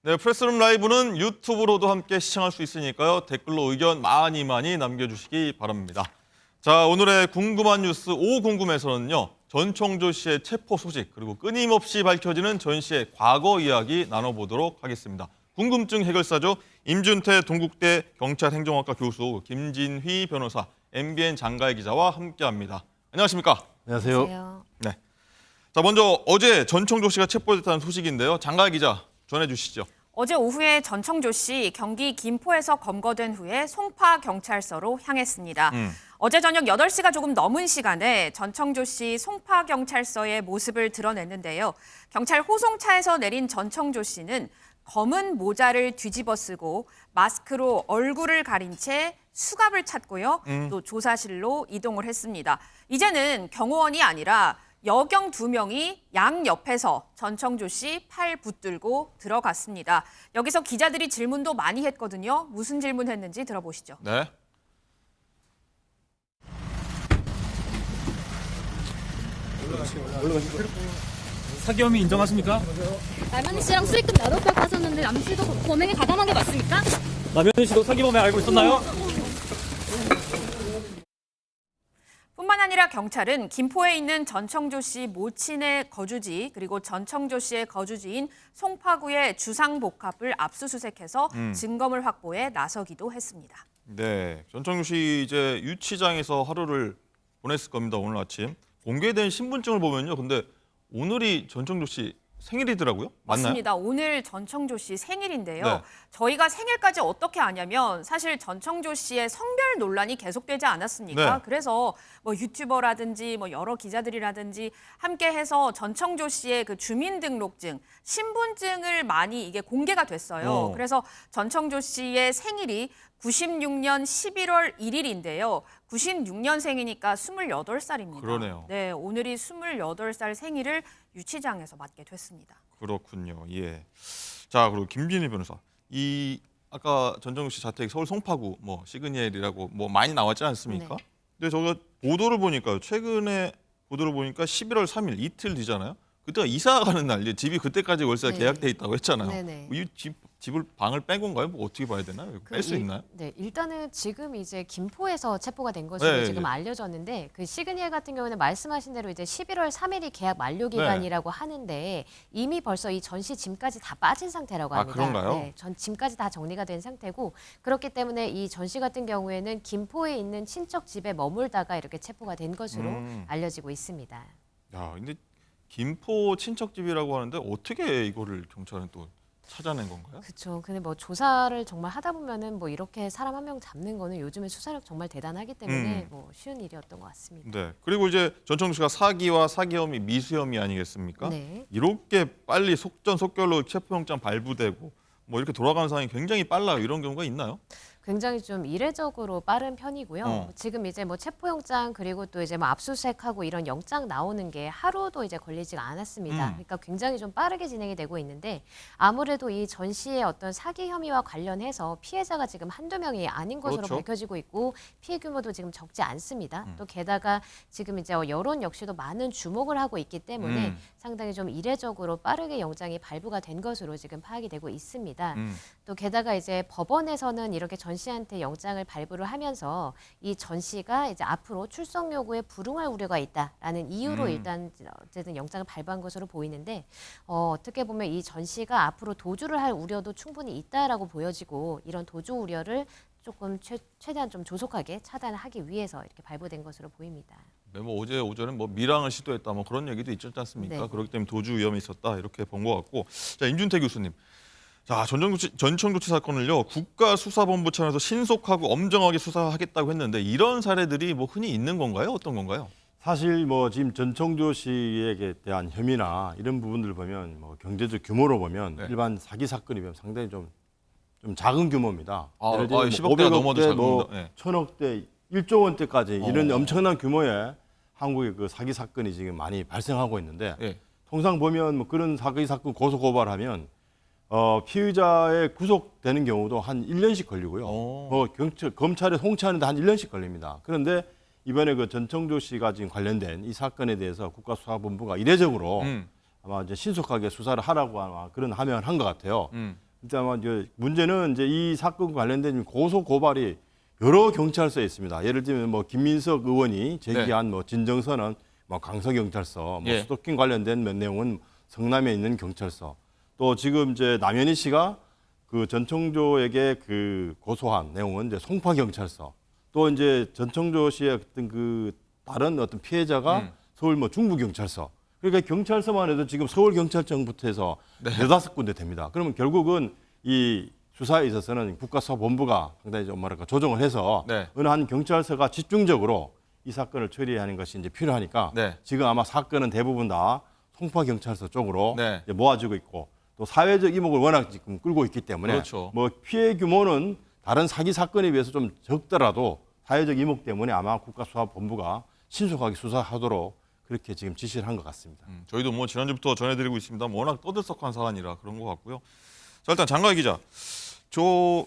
네, 프레스룸 라이브는 유튜브로도 함께 시청할 수 있으니까요. 댓글로 의견 많이 남겨주시기 바랍니다. 자, 오늘의 궁금한 뉴스 궁금해서는요. 전청조 씨의 체포 소식 그리고 끊임없이 밝혀지는 전 씨의 과거 이야기 나눠보도록 하겠습니다. 궁금증 해결사죠. 임준태 동국대 경찰행정학과 교수, 김진휘 변호사, MBN 장가혜 기자와 함께합니다. 안녕하십니까? 안녕하세요. 네. 자, 먼저 어제 전청조 씨가 체포됐다는 소식인데요. 장가혜 기자 전해주시죠. 어제 오후에 전청조 씨 경기 김포에서 검거된 후에 송파 경찰서로 향했습니다. 어제 저녁 8시가 조금 넘은 시간에 전청조 씨 송파 경찰서의 모습을 드러냈는데요. 경찰 호송차에서 내린 전청조 씨는 검은 모자를 뒤집어 쓰고 마스크로 얼굴을 가린 채 수갑을 찾고요. 또 조사실로 이동을 했습니다. 이제는 경호원이 아니라 여경 2명이 양 옆에서 전청조 씨 팔 붙들고 들어갔습니다. 여기서 기자들이 질문도 많이 했거든요. 무슨 질문했는지 들어보시죠. 네. 사기 혐의 인정하십니까? 남현희 씨랑 수익금 나눠받고 하셨는데 남 씨도 범행에 가담한 게 맞습니까? 남현희 씨도 사기 범행 알고 있었나요? 뿐만 아니라 경찰은 김포에 있는 전청조 씨 모친의 거주지 그리고 전청조 씨의 거주지인 송파구의 주상복합을 압수수색해서 증거물 확보에 나서기도 했습니다. 네, 전청조 씨 이제 유치장에서 하루를 보냈을 겁니다. 오늘 아침 공개된 신분증을 보면요. 근데 오늘이 전청조 씨 생일이더라고요. 맞나요? 맞습니다. 오늘 전청조 씨 생일인데요. 네. 저희가 생일까지 어떻게 아냐면 사실 전청조 씨의 성별 논란이 계속되지 않았습니까? 네. 그래서 뭐 유튜버라든지 뭐 여러 기자들이라든지 함께해서 전청조 씨의 그 주민등록증, 신분증을 많이 이게 공개가 됐어요. 그래서 전청조 씨의 생일이 96년 11월 1일인데요. 96년생이니까 28살입니다. 그러네요. 네, 오늘이 28살 생일을 유치장에서 맞게 됐습니다. 그렇군요. 예. 자, 그리고 김진희 변호사. 이 아까 전청조 씨 자택 서울 송파구 뭐 시그니엘이라고 뭐 많이 나왔지 않습니까? 네. 근데 저거 보도를 보니까요. 최근에 보도를 보니까 11월 3일 이틀 뒤잖아요. 그때가 이사 가는 날, 이제 집이 그때까지 월세가 네. 계약돼 있다고 했잖아요. 네네. 이 집을 방을 뺀 건가요? 뭐 어떻게 봐야 되나요? 뺄 수 있나요? 네, 일단은 지금 이제 김포에서 체포가 된 것으로 네, 지금 네. 알려졌는데 그 시그니엘 같은 경우는 말씀하신 대로 이제 11월 3일이 계약 만료 기간이라고 하는데 이미 벌써 이 전시 짐까지 다 빠진 상태라고 아, 합니다. 그런가요? 네, 전 짐까지 다 정리가 된 상태고 그렇기 때문에 이 전시 같은 경우에는 김포에 있는 친척 집에 머물다가 이렇게 체포가 된 것으로 알려지고 있습니다. 야, 근데 김포 친척집이라고 하는데 어떻게 이거를 경찰은 또 찾아낸 건가요? 그렇죠. 근데 뭐 조사를 정말 하다 보면은 뭐 이렇게 사람 한 명 잡는 거는 요즘에 수사력 정말 대단하기 때문에 뭐 쉬운 일이었던 것 같습니다. 네. 그리고 이제 전청조 씨가 사기와 사기 혐의, 미수 혐의 아니겠습니까? 네. 이렇게 빨리 속전속결로 체포영장 발부되고 뭐 이렇게 돌아가는 상황이 굉장히 빨라요. 이런 경우가 있나요? 굉장히 좀 이례적으로 빠른 편이고요. 어. 지금 이제 뭐 체포영장 그리고 또 이제 뭐 압수수색하고 이런 영장 나오는 게 하루도 이제 걸리지가 않았습니다. 그러니까 굉장히 좀 빠르게 진행이 되고 있는데 아무래도 이 전 씨의 어떤 사기 혐의와 관련해서 피해자가 지금 한두 명이 아닌 것으로 그렇죠. 밝혀지고 있고 피해 규모도 지금 적지 않습니다. 또 게다가 지금 이제 여론 역시도 많은 주목을 하고 있기 때문에 상당히 좀 이례적으로 빠르게 영장이 발부가 된 것으로 지금 파악이 되고 있습니다. 또 게다가 이제 법원에서는 이렇게 전 씨한테 영장을 발부를 하면서 이 전 씨가 이제 앞으로 출석 요구에 불응할 우려가 있다라는 이유로 일단 어쨌든 영장을 발부한 것으로 보이는데 어떻게 보면 이 전 씨가 앞으로 도주를 할 우려도 충분히 있다라고 보여지고 이런 도주 우려를 조금 최대한 좀 조속하게 차단하기 위해서 이렇게 발부된 것으로 보입니다. 네, 뭐 어제 오전에 뭐 밀항을 시도했다 뭐 그런 얘기도 있지 않습니까? 네. 그렇기 때문에 도주 위험이 있었다 이렇게 본 것 같고. 자, 임준태 교수님. 자, 전청조치 사건을요. 국가수사본부 차원에서 신속하고 엄정하게 수사하겠다고 했는데 이런 사례들이 뭐 흔히 있는 건가요? 어떤 건가요? 사실 뭐 지금 전청조 씨에게 대한 혐의나 이런 부분들을 보면 뭐 경제적 규모로 보면 네. 일반 사기 사건이 보면 상당히 좀 작은 규모입니다. 아, 예를 들면 10억대가 넘어도 작은 뭐 겁니다. 네. 1000억대, 1조 원대까지 이런 어. 엄청난 규모의 한국의 그 사기 사건이 지금 많이 발생하고 있는데 예. 통상 보면 뭐 그런 사기 사건 고소 고발하면 피의자의 구속되는 경우도 한 1년씩 걸리고요. 오. 검찰에 송치하는데 한 1년씩 걸립니다. 그런데 이번에 그 전청조 씨가 지금 관련된 이 사건에 대해서 국가수사본부가 이례적으로 아마 이제 신속하게 수사를 하라고 아마 그런 하명을 한 것 같아요. 일단 이제 문제는 이제 이 사건 관련된 고소 고발이 여러 경찰서에 있습니다. 예를 들면 뭐 김민석 의원이 제기한 뭐 진정서는 뭐 강서경찰서, 뭐 예. 스토킹 관련된 몇 내용은 성남에 있는 경찰서, 또 지금 이제 남현희 씨가 그 전청조에게 그 고소한 내용은 이제 송파경찰서, 또 이제 전청조 씨의 어떤 그 다른 어떤 피해자가 서울 뭐 중부경찰서. 그러니까 경찰서만 해도 지금 서울경찰청부터 해서 네다섯 군데 됩니다. 그러면 결국은 이 수사에 있어서는 국가수사본부가 상당히 좀 뭐랄까 조정을 해서 네. 어느 한 경찰서가 집중적으로 이 사건을 처리하는 것이 이제 필요하니까 네. 지금 아마 사건은 대부분 다 송파경찰서 쪽으로 네. 이제 모아지고 있고, 또 사회적 이목을 워낙 지금 끌고 있기 때문에 그렇죠. 뭐 피해 규모는 다른 사기 사건에 비해서 좀 적더라도 사회적 이목 때문에 아마 국가수사본부가 신속하게 수사하도록 그렇게 지금 지시를 한 것 같습니다. 저희도 뭐 지난주부터 전해드리고 있습니다. 뭐 워낙 떠들썩한 사안이라 그런 것 같고요. 자, 일단 장가희 기자, 저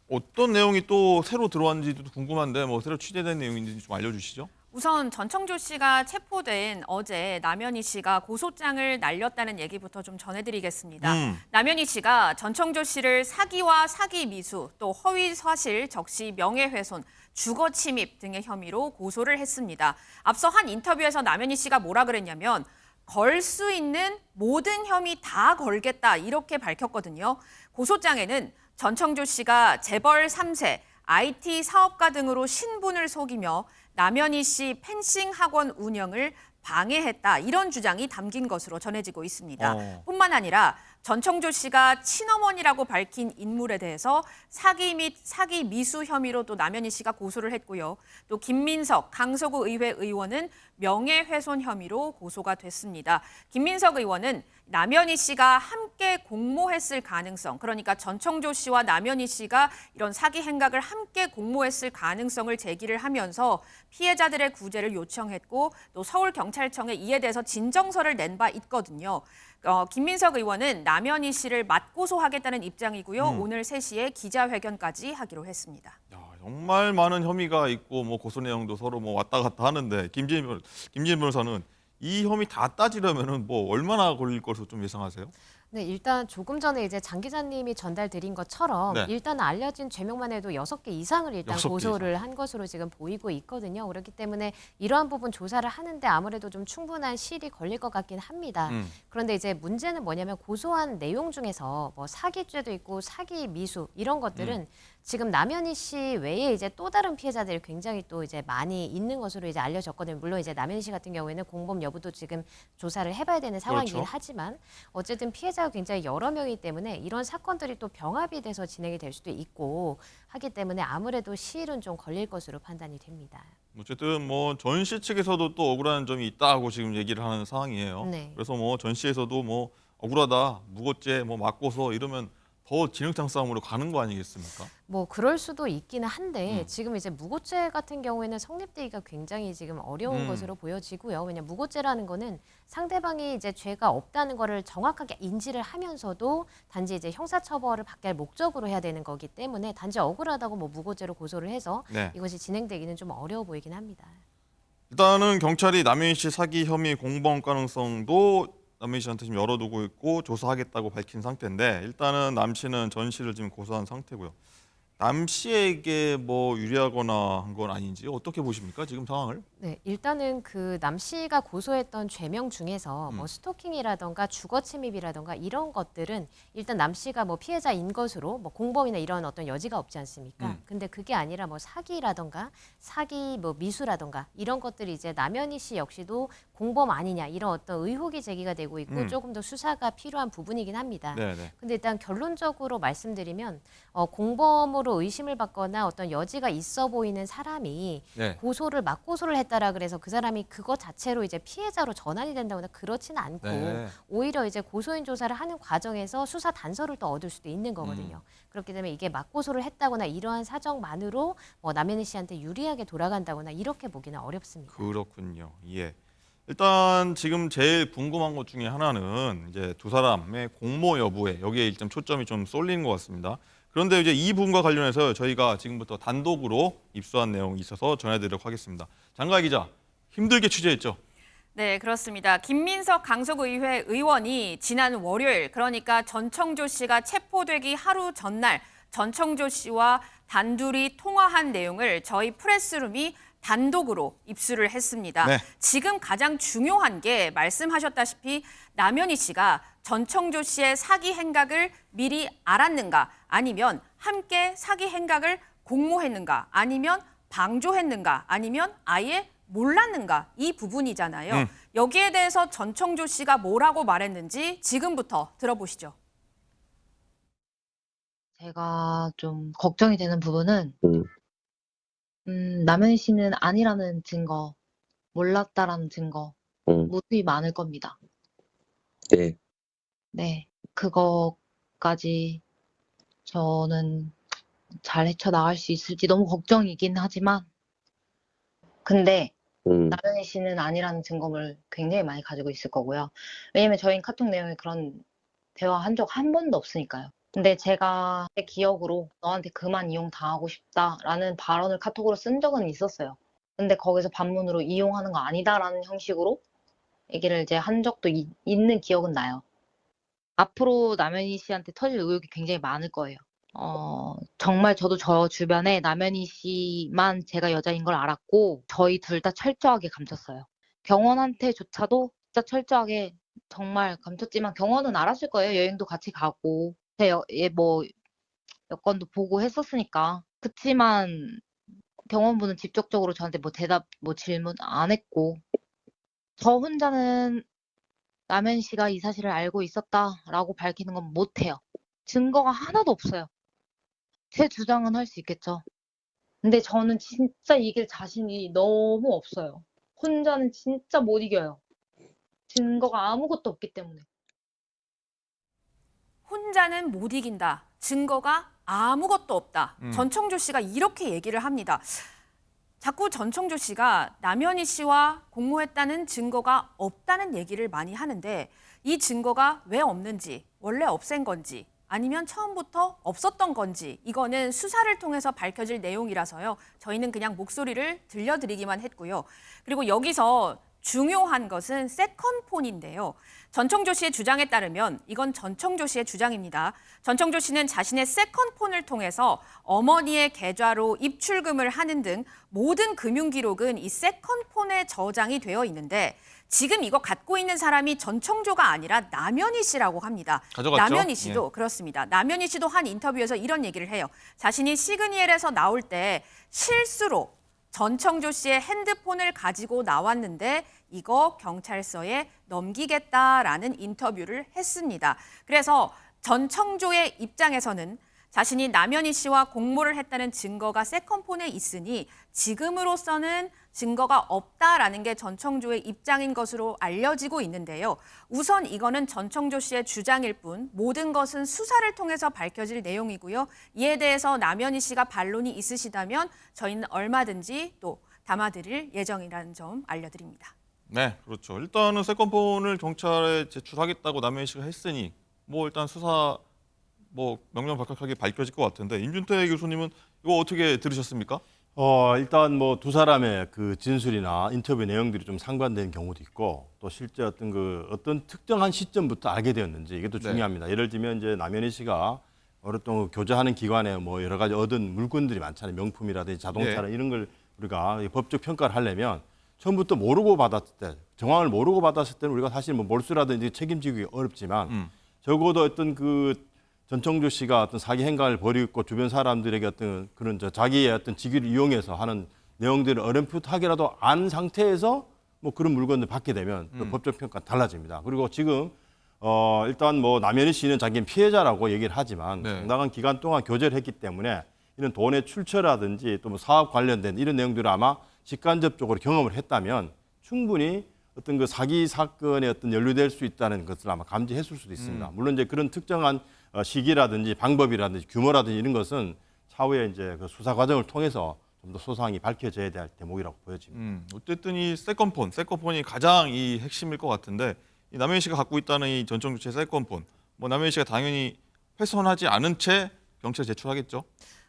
어떤 내용이 또 새로 들어왔는지도 궁금한데 뭐 새로 취재된 내용인지 좀 알려주시죠. 우선 전청조 씨가 체포된 어제 남현희 씨가 고소장을 날렸다는 얘기부터 좀 전해드리겠습니다. 남현희 씨가 전청조 씨를 사기와 사기 미수, 또 허위 사실 적시 명예훼손, 주거 침입 등의 혐의로 고소를 했습니다. 앞서 한 인터뷰에서 남현희 씨가 뭐라 그랬냐면 걸 수 있는 모든 혐의 다 걸겠다 이렇게 밝혔거든요. 고소장에는 전청조 씨가 재벌 3세, IT 사업가 등으로 신분을 속이며 남현희 씨 펜싱 학원 운영을 방해했다 이런 주장이 담긴 것으로 전해지고 있습니다. 뿐만 아니라 전청조 씨가 친어머니라고 밝힌 인물에 대해서 사기 및 사기 미수 혐의로 또 남현희 씨가 고소를 했고요. 또 김민석 강서구 의회 의원은 명예훼손 혐의로 고소가 됐습니다. 김민석 의원은 남현희 씨가 함께 공모했을 가능성, 그러니까 전청조 씨와 남현희 씨가 이런 사기 행각을 함께 공모했을 가능성을 제기를 하면서 피해자들의 구제를 요청했고 또 서울경찰청에 이에 대해서 진정서를 낸 바 있거든요. 김민석 의원은 남현희 씨를 맞고소하겠다는 입장이고요. 오늘 3시에 기자회견까지 하기로 했습니다. 야, 정말 많은 혐의가 있고 뭐 고소 내용도 서로 뭐 왔다 갔다 하는데 김진일 변호사는 이 혐의 다 따지려면은 뭐 얼마나 걸릴 것으로 좀 예상하세요? 네, 일단 조금 전에 이제 장 기자님이 전달드린 것처럼 네. 일단 알려진 죄명만 해도 6개 이상을 일단 6개 고소를 한 것으로 지금 보이고 있거든요. 그렇기 때문에 이러한 부분 조사를 하는데 아무래도 좀 충분한 시일이 걸릴 것 같긴 합니다. 그런데 이제 문제는 뭐냐면 고소한 내용 중에서 뭐 사기죄도 있고 사기 미수 이런 것들은 지금 남현희 씨 외에 이제 또 다른 피해자들이 굉장히 또 이제 많이 있는 것으로 이제 알려졌거든요. 물론 이제 남현희 씨 같은 경우에는 공범 여부도 지금 조사를 해봐야 되는 상황이긴 그렇죠. 하지만 어쨌든 피해자가 굉장히 여러 명이기 때문에 이런 사건들이 또 병합이 돼서 진행이 될 수도 있고 하기 때문에 아무래도 시일은 좀 걸릴 것으로 판단이 됩니다. 어쨌든 뭐 전 씨 측에서도 또 억울한 점이 있다고 지금 얘기를 하는 상황이에요. 네. 그래서 뭐 전 씨에서도 뭐 억울하다, 무고죄, 뭐 맞고서 이러면 더 진흙탕 싸움으로 가는 거 아니겠습니까? 뭐 그럴 수도 있기는 한데 지금 이제 무고죄 같은 경우에는 성립되기가 굉장히 지금 어려운 것으로 보여지고요. 왜냐하면 무고죄라는 거는 상대방이 이제 죄가 없다는 거를 정확하게 인지를 하면서도 단지 이제 형사처벌을 받게 할 목적으로 해야 되는 거기 때문에 단지 억울하다고 뭐 무고죄로 고소를 해서 네. 이것이 진행되기는 좀 어려워 보이긴 합니다. 일단은 경찰이 남현희 씨 사기 혐의 공범 가능성도 남현희 씨한테 지금 열어두고 있고 조사하겠다고 밝힌 상태인데 일단은 남 씨는 전 씨를 지금 고소한 상태고요. 남 씨에게 뭐 유리하거나 한 건 아닌지 어떻게 보십니까? 지금 상황을? 네, 일단은 그 남 씨가 고소했던 죄명 중에서 뭐 스토킹이라던가 주거 침입이라던가 이런 것들은 일단 남 씨가 뭐 피해자인 것으로 뭐 공범이나 이런 어떤 여지가 없지 않습니까? 근데 그게 아니라 뭐 사기라던가 사기 뭐 미수라던가 이런 것들이 이제 남현희 씨 역시도 공범 아니냐 이런 어떤 의혹이 제기가 되고 있고 조금 더 수사가 필요한 부분이긴 합니다. 네네. 근데 일단 결론적으로 말씀드리면 공범으로 의심을 받거나 어떤 여지가 있어 보이는 사람이 네. 고소를 맞고소를 했다라 그래서 그 사람이 그것 자체로 이제 피해자로 전환이 된다거나 그렇지는 않고 네. 오히려 이제 고소인 조사를 하는 과정에서 수사 단서를 또 얻을 수도 있는 거거든요. 그렇기 때문에 이게 맞고소를 했다거나 이러한 사정만으로 뭐 남현희 씨한테 유리하게 돌아간다거나 이렇게 보기는 어렵습니다. 그렇군요. 예. 일단 지금 제일 궁금한 것 중에 하나는 이제 두 사람의 공모 여부에 여기에 일단 초점이 좀 쏠리는 것 같습니다. 그런데 이제 이 부분과 관련해서 저희가 지금부터 단독으로 입수한 내용이 있어서 전해드리도록 하겠습니다. 장가희 기자, 힘들게 취재했죠? 네, 그렇습니다. 김민석 강서구의회 의원이 지난 월요일, 그러니까 전청조 씨가 체포되기 하루 전날 전청조 씨와 단둘이 통화한 내용을 저희 프레스룸이 단독으로 입수를 했습니다. 네. 지금 가장 중요한 게 말씀하셨다시피 남현희 씨가 전청조 씨의 사기 행각을 미리 알았는가, 아니면 함께 사기 행각을 공모했는가, 아니면 방조했는가, 아니면 아예 몰랐는가, 이 부분이잖아요. 여기에 대해서 전청조 씨가 뭐라고 말했는지 지금부터 들어보시죠. 제가 좀 걱정이 되는 부분은 남현희 씨는 아니라는 증거, 몰랐다라는 증거 모습이 많을 겁니다. 네. 네, 그거까지 저는 잘 헤쳐나갈 수 있을지 너무 걱정이긴 하지만 근데 남현희 씨는 아니라는 증거물 굉장히 많이 가지고 있을 거고요. 왜냐면 저희는 카톡 내용에 그런 대화 한 적 한 번도 없으니까요. 근데 제가 제 기억으로 너한테 그만 이용당하고 싶다라는 발언을 카톡으로 쓴 적은 있었어요. 근데 거기서 반문으로 이용하는 거 아니다라는 형식으로 얘기를 이제 한 적도 있는 기억은 나요. 앞으로 남현희 씨한테 터질 의혹이 굉장히 많을 거예요. 정말 저도 저 주변에 남현희 씨만 제가 여자인 걸 알았고 저희 둘 다 철저하게 감췄어요. 경원한테조차도 진짜 철저하게 정말 감췄지만 경원은 알았을 거예요. 여행도 같이 가고 뭐 여권도 보고 했었으니까. 그치만 경원분은 직접적으로 저한테 뭐 대답, 뭐 질문 안 했고 저 혼자는 남현희 씨가 이 사실을 알고 있었다라고 밝히는 건 못해요. 증거가 하나도 없어요. 제 주장은 할 수 있겠죠. 근데 저는 진짜 이길 자신이 너무 없어요. 혼자는 진짜 못 이겨요. 증거가 아무것도 없기 때문에. 혼자는 못 이긴다. 증거가 아무것도 없다. 전청조 씨가 이렇게 얘기를 합니다. 자꾸 전청조 씨가 남현희 씨와 공모했다는 증거가 없다는 얘기를 많이 하는데 이 증거가 왜 없는지, 원래 없앤 건지, 아니면 처음부터 없었던 건지 이거는 수사를 통해서 밝혀질 내용이라서요. 저희는 그냥 목소리를 들려드리기만 했고요. 그리고 여기서 중요한 것은 세컨폰인데요. 전청조 씨의 주장에 따르면 이건 전청조 씨의 주장입니다. 전청조 씨는 자신의 세컨폰을 통해서 어머니의 계좌로 입출금을 하는 등 모든 금융 기록은 이 세컨폰에 저장이 되어 있는데 지금 이거 갖고 있는 사람이 전청조가 아니라 남현희 씨라고 합니다. 가져갔죠? 남현희 씨도 그렇습니다. 남현희 씨도 한 인터뷰에서 이런 얘기를 해요. 자신이 시그니엘에서 나올 때 실수로 전청조 씨의 핸드폰을 가지고 나왔는데 이거 경찰서에 넘기겠다라는 인터뷰를 했습니다. 그래서 전청조의 입장에서는 자신이 남현희 씨와 공모를 했다는 증거가 세컨폰에 있으니 지금으로서는 증거가 없다라는 게 전청조의 입장인 것으로 알려지고 있는데요. 우선 이거는 전청조 씨의 주장일 뿐 모든 것은 수사를 통해서 밝혀질 내용이고요. 이에 대해서 남현희 씨가 반론이 있으시다면 저희는 얼마든지 또 담아드릴 예정이라는 점 알려드립니다. 네, 그렇죠. 일단은 세컨폰을 경찰에 제출하겠다고 남현희 씨가 했으니 뭐 일단 수사 뭐 명명백백하게 밝혀질 것 같은데 임준태 교수님은 이거 어떻게 들으셨습니까? 일단 뭐 두 사람의 그 진술이나 인터뷰 내용들이 좀 상반되는 경우도 있고 또 실제 어떤 특정한 시점부터 알게 되었는지 이게 또 중요합니다. 예를 들면 이제 남현희 씨가 어떤 교제하는 기관에 뭐 여러 가지 얻은 물건들이 많잖아요. 명품이라든지 자동차나 이런 걸 우리가 법적 평가를 하려면 처음부터 모르고 받았을 때, 정황을 모르고 받았을 때는 우리가 사실 뭐 몰수라든지 책임지기 어렵지만 적어도 어떤 그 전청조 씨가 어떤 사기 행각을 벌이고 주변 사람들에게 어떤 그런 자기의 어떤 직위를 이용해서 하는 내용들을 어렴풋하게라도 안 상태에서 뭐 그런 물건을 받게 되면 또 법적 평가가 달라집니다. 그리고 지금 일단 뭐 남현희 씨는 자기는 피해자라고 얘기를 하지만 상당한 기간 동안 교제를 했기 때문에 이런 돈의 출처라든지 또 뭐 사업 관련된 이런 내용들을 아마 직간접적으로 경험을 했다면 충분히 어떤 그 사기 사건에 어떤 연루될 수 있다는 것을 아마 감지했을 수도 있습니다. 물론 이제 그런 특정한 시기라든지 방법이라든지 규모라든지 이런 것은 차후에 이제 그 수사 과정을 통해서 좀 더 소상히 밝혀져야 될 대목이라고 보여집니다. 어쨌든 이 세컨폰이 가장 이 핵심일 것 같은데 이 남현희 씨가 갖고 있다는 이 전청조 씨의 세컨폰, 뭐 남현희 씨가 당연히 훼손하지 않은 채 경찰에 제출하겠죠.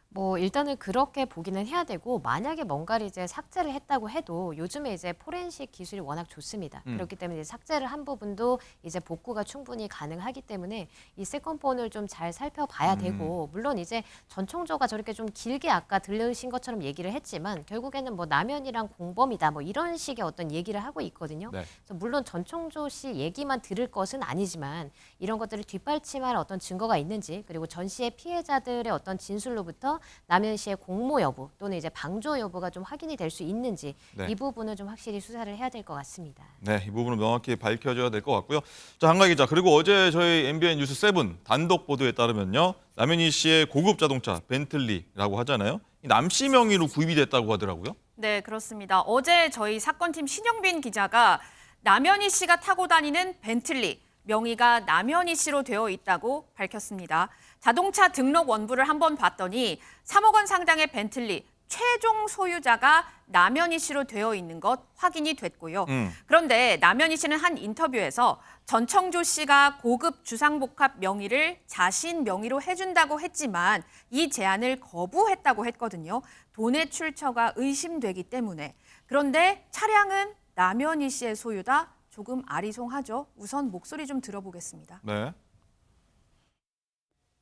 뭐 일단은 그렇게 보기는 해야 되고 만약에 뭔가를 이제 삭제를 했다고 해도 요즘에 이제 포렌식 기술이 워낙 좋습니다. 그렇기 때문에 이제 삭제를 한 부분도 이제 복구가 충분히 가능하기 때문에 이 세컨폰을 좀 잘 살펴봐야 되고 물론 이제 전청조가 저렇게 좀 길게 아까 들으신 것처럼 얘기를 했지만 결국에는 뭐 남현이랑 공범이다 뭐 이런 식의 어떤 얘기를 하고 있거든요. 네. 그래서 물론 전청조 씨 얘기만 들을 것은 아니지만 이런 것들을 뒷받침할 어떤 증거가 있는지 그리고 전 씨의 피해자들의 어떤 진술로부터 남현 씨의 공모 여부 또는 이제 방조 여부가 좀 확인이 될 수 있는지 네. 이 부분을 좀 확실히 수사를 해야 될 것 같습니다. 네, 이 부분은 명확히 밝혀져야 될 것 같고요. 자, 한가 기자, 그리고 어제 저희 MBN 뉴스 7 단독 보도에 따르면요. 남현희 씨의 고급 자동차 벤틀리라고 하잖아요. 이 남 씨 명의로 구입이 됐다고 하더라고요. 네, 그렇습니다. 어제 저희 사건팀 신영빈 기자가 남현희 씨가 타고 다니는 벤틀리, 명의가 남현희 씨로 되어 있다고 밝혔습니다. 자동차 등록 원부를 한번 봤더니 3억 원 상당의 벤틀리 최종 소유자가 남현희 씨로 되어 있는 것 확인이 됐고요. 그런데 남현희 씨는 한 인터뷰에서 전청조 씨가 고급 주상복합 명의를 자신 명의로 해준다고 했지만 이 제안을 거부했다고 했거든요. 돈의 출처가 의심되기 때문에. 그런데 차량은 남현희 씨의 소유다. 조금 아리송하죠. 우선 목소리 좀 들어보겠습니다. 네.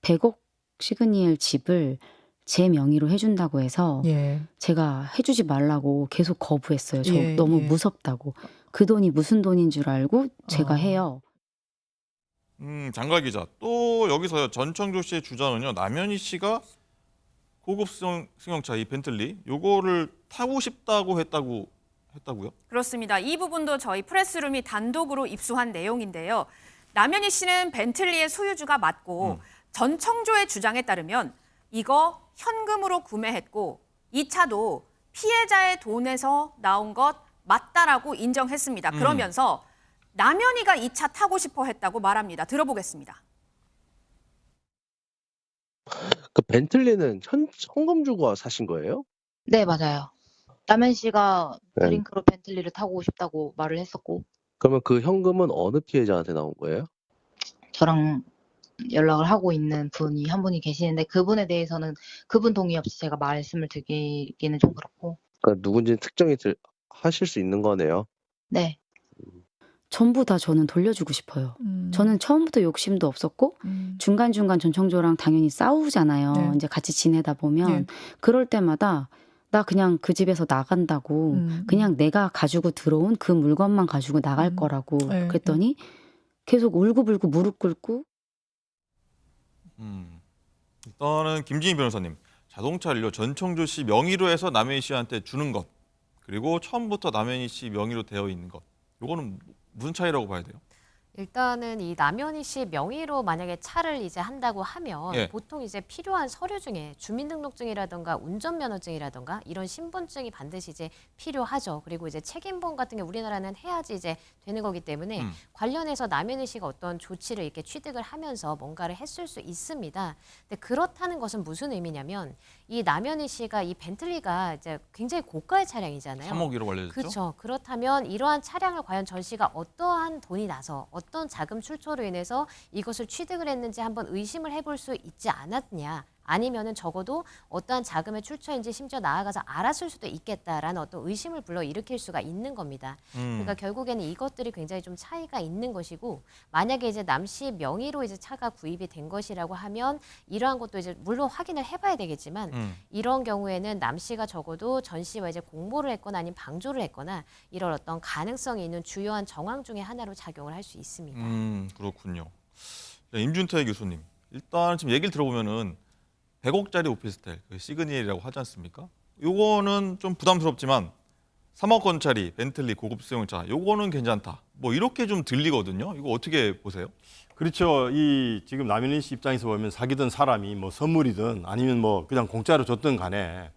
100억 시그니엘 집을 제 명의로 해준다고 해서 예. 제가 해주지 말라고 계속 거부했어요. 저 예, 너무 예. 무섭다고. 그 돈이 무슨 돈인 줄 알고 제가 해요. 장가 기자, 또 여기서요. 전청조 씨의 주장은요. 남현희 씨가 고급 승용차 이 벤틀리 요거를 타고 싶다고 했다고요? 그렇습니다. 이 부분도 저희 프레스룸이 단독으로 입수한 내용인데요. 남현희 씨는 벤틀리의 소유주가 맞고 전청조의 주장에 따르면 이거 현금으로 구매했고 이 차도 피해자의 돈에서 나온 것 맞다라고 인정했습니다. 그러면서 남현희가 이 차 타고 싶어 했다고 말합니다. 들어보겠습니다. 그 벤틀리는 현금 주고 사신 거예요? 네, 맞아요. 남현 씨가 네. 드링크로 벤틀리를 타고 싶다고 말을 했었고 그러면 그 현금은 어느 피해자한테 나온 거예요? 저랑 연락을 하고 있는 분이 한 분이 계시는데 그분에 대해서는 그분 동의 없이 제가 말씀을 드리기는 좀 그렇고. 그러니까 누군지 특정이 하실 수 있는 거네요. 네. 전부 다 저는 돌려주고 싶어요. 저는 처음부터 욕심도 없었고 중간중간 전청조랑 당연히 싸우잖아요. 네. 이제 같이 지내다 보면 네. 그럴 때마다 나 그냥 그 집에서 나간다고 그냥 내가 가지고 들어온 그 물건만 가지고 나갈 거라고 네, 그랬더니 계속 울고불고 무릎 꿇고 일단은 김진희 변호사님, 자동차를요 전청조 씨 명의로 해서 남현희 씨한테 주는 것 그리고 처음부터 남현희 씨 명의로 되어 있는 것 요거는 무슨 차이라고 봐야 돼요? 일단은 이 남현희 씨 명의로 만약에 차를 이제 한다고 하면 예. 보통 이제 필요한 서류 중에 주민등록증이라든가 운전면허증이라든가 이런 신분증이 반드시 이제 필요하죠. 그리고 이제 책임보험 같은 게 우리나라는 해야지 이제 되는 거기 때문에 관련해서 남현희 씨가 어떤 조치를 이렇게 취득을 하면서 뭔가를 했을 수 있습니다. 근데 그렇다는 것은 무슨 의미냐면 이 남현희 씨가 이 벤틀리가 이제 굉장히 고가의 차량이잖아요. 3억 1억 알려졌죠? 그렇죠. 그렇다면 이러한 차량을 과연 전 씨가 어떠한 돈이 나서 어떤 자금 출처로 인해서 이것을 취득을 했는지 한번 의심을 해볼 수 있지 않았냐. 아니면은 적어도 어떠한 자금의 출처인지 심지어 나아가서 알았을 수도 있겠다라는 어떤 의심을 불러일으킬 수가 있는 겁니다. 그러니까 결국에는 이것들이 굉장히 좀 차이가 있는 것이고 만약에 이제 남 씨 명의로 이제 차가 구입이 된 것이라고 하면 이러한 것도 이제 물론 확인을 해봐야 되겠지만 이런 경우에는 남 씨가 적어도 전 씨와 이제 공모를 했거나 아니면 방조를 했거나 이런 어떤 가능성이 있는 주요한 정황 중에 하나로 작용을 할 수 있습니다. 그렇군요. 자, 임준태 교수님, 일단 지금 얘기를 들어보면은 100억짜리 오피스텔, 그 시그니엘이라고 하지 않습니까? 요거는 좀 부담스럽지만 3억 원짜리 벤틀리 고급 승용차, 요거는 괜찮다. 뭐 이렇게 좀 들리거든요. 이거 어떻게 보세요? 그렇죠. 이 지금 남현희 씨 입장에서 보면 사귀던 사람이 뭐 선물이든 아니면 뭐 그냥 공짜로 줬든 간에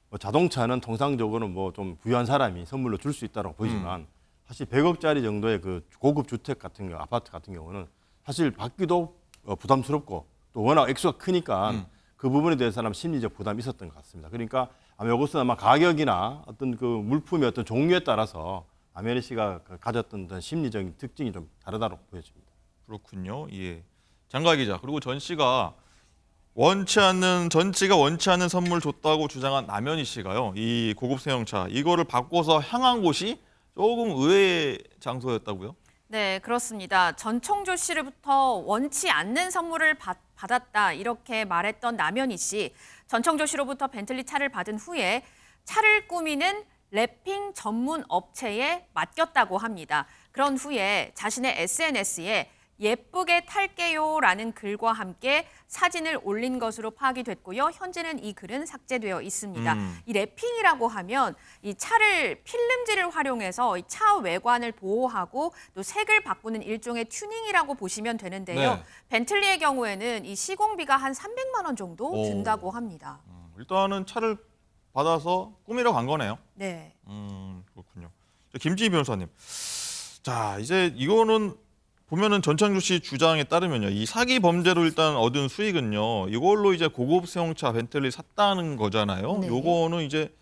뭐 자동차는 통상적으로 뭐 좀 부유한 사람이 선물로 줄 수 있다고 보이지만 사실 100억짜리 정도의 그 고급 주택 같은 경우, 아파트 같은 경우는 사실 받기도 부담스럽고 또 워낙 액수가 크니까 그 부분에 대해서는 심리적 부담이 있었던 것 같습니다. 그러니까 아마 이것은 아마 가격이나 어떤 그 물품의 어떤 종류에 따라서 남현희 씨가 가졌던 어떤 심리적인 특징이 좀 다르다고 보여집니다. 그렇군요. 예. 장가 기자, 그리고 전 씨가 전치가 원치 않는 선물 줬다고 주장한 남현희 씨가요. 이 고급 승용차 이거를 바꿔서 향한 곳이 조금 의외의 장소였다고요? 네, 그렇습니다. 전청조 씨로부터 원치 않는 선물을 받았다 이렇게 말했던 남현희 씨. 전청조 씨로부터 벤틀리 차를 받은 후에 차를 꾸미는 랩핑 전문 업체에 맡겼다고 합니다. 그런 후에 자신의 SNS에 예쁘게 탈게요라는 글과 함께 사진을 올린 것으로 파악이 됐고요. 현재는 이 글은 삭제되어 있습니다. 이 랩핑이라고 하면 이 차를 필름지를 활용해서 이 차 외관을 보호하고 또 색을 바꾸는 일종의 튜닝이라고 보시면 되는데요. 네. 벤틀리의 경우에는 이 시공비가 한 300만 원 정도 든다고 합니다. 일단은 차를 받아서 꾸미러 간 거네요. 네. 그렇군요. 김지희 변호사님. 자, 이제 이거는 보면은 전창조 씨 주장에 따르면요. 이 사기 범죄로 일단 얻은 수익은요. 이걸로 이제 고급 승용차 벤틀리 샀다는 거잖아요. 네. 요거는 이제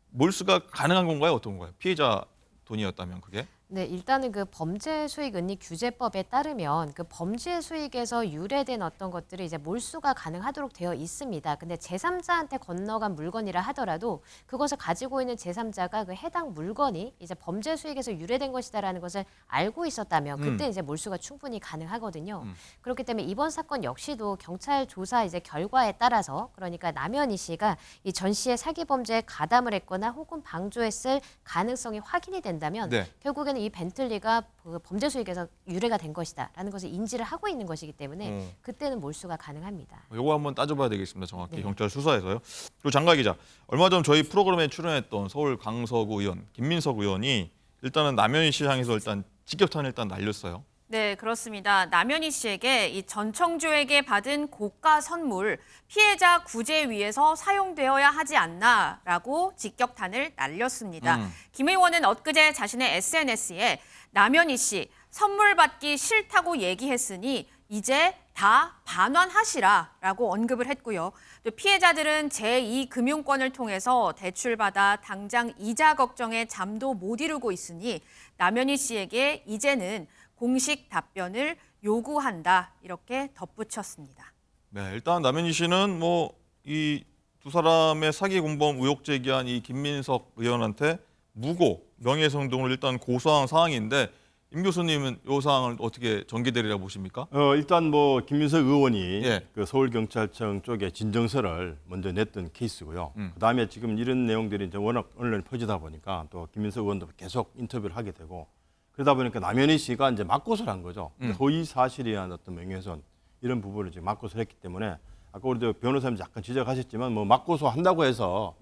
몰수가 가능한 건가요? 어떤 건가요? 피해자 돈이었다면 그게? 네, 일단은 그 범죄 수익 은닉 규제법에 따르면 그 범죄 수익에서 유래된 어떤 것들이 이제 몰수가 가능하도록 되어 있습니다. 근데 제3자한테 건너간 물건이라 하더라도 그것을 가지고 있는 제3자가 그 해당 물건이 이제 범죄 수익에서 유래된 것이다라는 것을 알고 있었다면 그때 이제 몰수가 충분히 가능하거든요. 그렇기 때문에 이번 사건 역시도 경찰 조사 이제 결과에 따라서 그러니까 남현희 씨가 이 전 씨의 사기 범죄에 가담을 했거나 혹은 방조했을 가능성이 확인이 된다면 네. 결국에는 이 벤틀리가 그 범죄 수익에서 유래가 된 것이다라는 것을 인지를 하고 있는 것이기 때문에 그때는 몰수가 가능합니다. 요거 한번 따져봐야 되겠습니다. 정확히 네. 경찰 수사에서요. 그리고 장가 기자, 얼마 전 저희 프로그램에 출연했던 서울 강서구 의원 김민석 의원이 일단은 남현희 씨 향해서 일단 직격탄을 일단 날렸어요. 네, 그렇습니다. 남현희 씨에게 이 전청조에게 받은 고가 선물 피해자 구제위에서 사용되어야 하지 않나라고 직격탄을 날렸습니다. 김 의원은 엊그제 자신의 SNS에 남현희 씨 선물 받기 싫다고 얘기했으니 이제 다 반환하시라라고 언급을 했고요. 또 피해자들은 제2금융권을 통해서 대출받아 당장 이자 걱정에 잠도 못 이루고 있으니 남현희 씨에게 이제는 공식 답변을 요구한다 이렇게 덧붙였습니다. 네, 일단 남현희 씨는 뭐 이 두 사람의 사기 공범 의혹 제기한 이 김민석 의원한테 무고, 명예훼손 등을 일단 고소한 상황인데 임 교수님은 이 상황을 어떻게 전개되리라 보십니까? 일단 뭐 김민석 의원이 예. 그 서울경찰청 쪽에 진정서를 먼저 냈던 케이스고요. 그다음에 지금 이런 내용들이 이제 워낙 언론에 퍼지다 보니까 또 김민석 의원도 계속 인터뷰를 하게 되고 그러다 보니까 남현희 씨가 이제 맞고소를 한 거죠. 허위 사실에 의한 어떤 명예훼손 이런 부분을 지금 맞고소를 했기 때문에 아까 우리 변호사님 잠깐 지적하셨지만 뭐 맞고소 한다고 해서